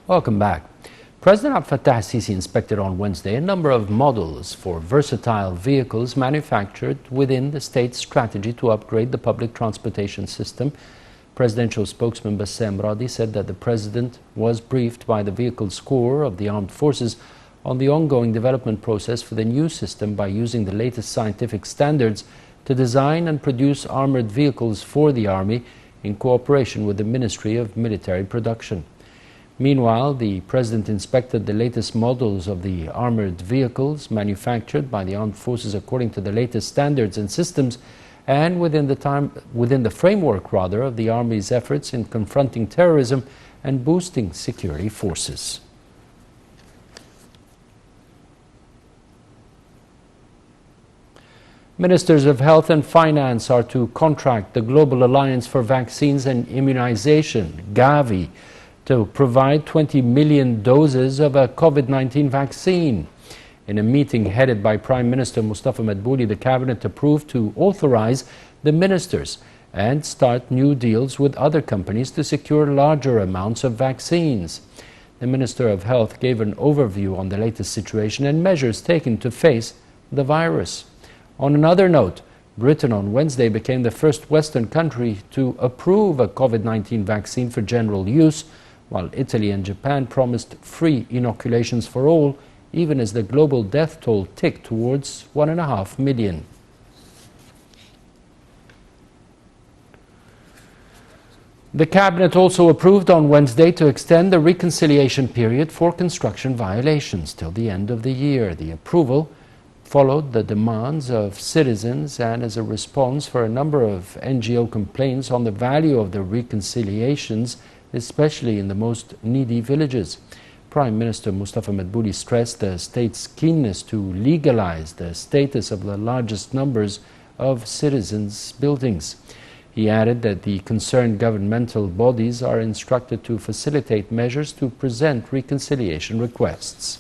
Welcome back. President Abdel Fattah al-Sisi inspected on Wednesday a number of models for versatile vehicles manufactured within the state's strategy to upgrade the public transportation system. Presidential spokesman Bassem Radi said that the president was briefed by the Vehicles Corps of the Armed Forces on the ongoing development process for the new system by using the latest scientific standards to design and produce armored vehicles for the Army in cooperation with the Ministry of Military Production. Meanwhile, the president inspected the latest models of the armored vehicles manufactured by the armed forces according to the latest standards and systems and within the framework of the Army's efforts in confronting terrorism and boosting security forces. Ministers of Health and Finance are to contract the Global Alliance for Vaccines and Immunization, Gavi, to provide 20 million doses of a COVID-19 vaccine. In a meeting headed by Prime Minister Mustafa Madbouli, the cabinet approved to authorize the ministers and start new deals with other companies to secure larger amounts of vaccines. The Minister of Health gave an overview on the latest situation and measures taken to face the virus. On another note, Britain on Wednesday became the first Western country to approve a COVID-19 vaccine for general use, while Italy and Japan promised free inoculations for all, even as the global death toll ticked towards 1.5 million. The cabinet also approved on Wednesday to extend the reconciliation period for construction violations till the end of the year. The approval followed the demands of citizens and as a response for a number of NGO complaints on the value of the reconciliations, especially in the most needy villages. Prime Minister Mustafa Madbouli stressed the state's keenness to legalize the status of the largest numbers of citizens' buildings. He added that the concerned governmental bodies are instructed to facilitate measures to present reconciliation requests.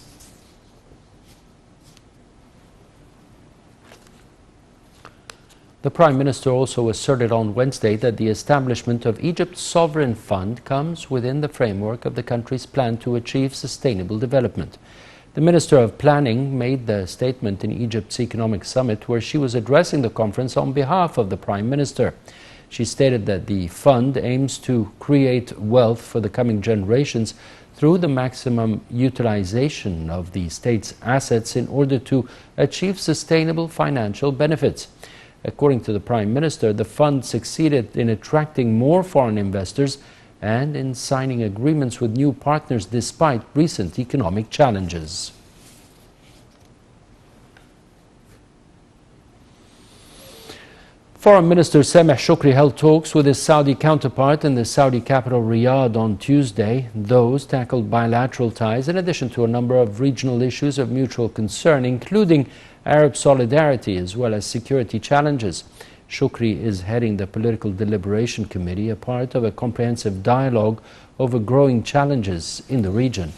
The Prime Minister also asserted on Wednesday that the establishment of Egypt's sovereign fund comes within the framework of the country's plan to achieve sustainable development. The Minister of Planning made the statement in Egypt's economic summit where she was addressing the conference on behalf of the Prime Minister. She stated that the fund aims to create wealth for the coming generations through the maximum utilization of the state's assets in order to achieve sustainable financial benefits. According to the Prime Minister, the fund succeeded in attracting more foreign investors and in signing agreements with new partners despite recent economic challenges. Foreign Minister Sameh Shoukry held talks with his Saudi counterpart in the Saudi capital Riyadh on Tuesday. Those tackled bilateral ties in addition to a number of regional issues of mutual concern, including Arab solidarity as well as security challenges. Shoukry is heading the Political Deliberation Committee, a part of a comprehensive dialogue over growing challenges in the region.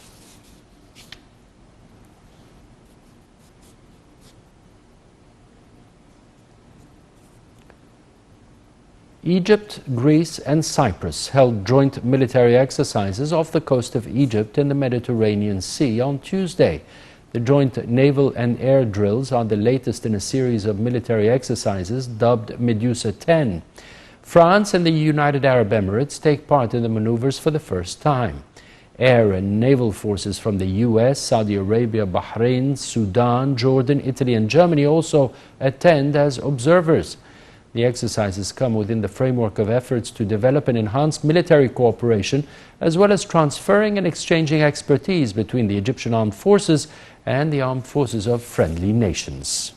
Egypt, Greece and Cyprus held joint military exercises off the coast of Egypt in the Mediterranean Sea on Tuesday. The joint naval and air drills are the latest in a series of military exercises dubbed Medusa 10. France and the United Arab Emirates take part in the maneuvers for the first time. Air and naval forces from the US, Saudi Arabia, Bahrain, Sudan, Jordan, Italy and Germany also attend as observers. The exercises come within the framework of efforts to develop and enhance military cooperation, as well as transferring and exchanging expertise between the Egyptian armed forces and the armed forces of friendly nations.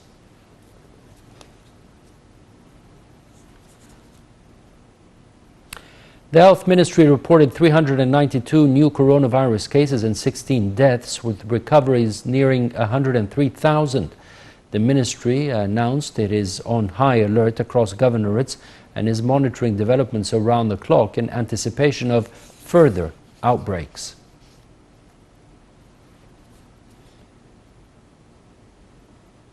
The Health Ministry reported 392 new coronavirus cases and 16 deaths, with recoveries nearing 103,000. The ministry announced it is on high alert across governorates and is monitoring developments around the clock in anticipation of further outbreaks.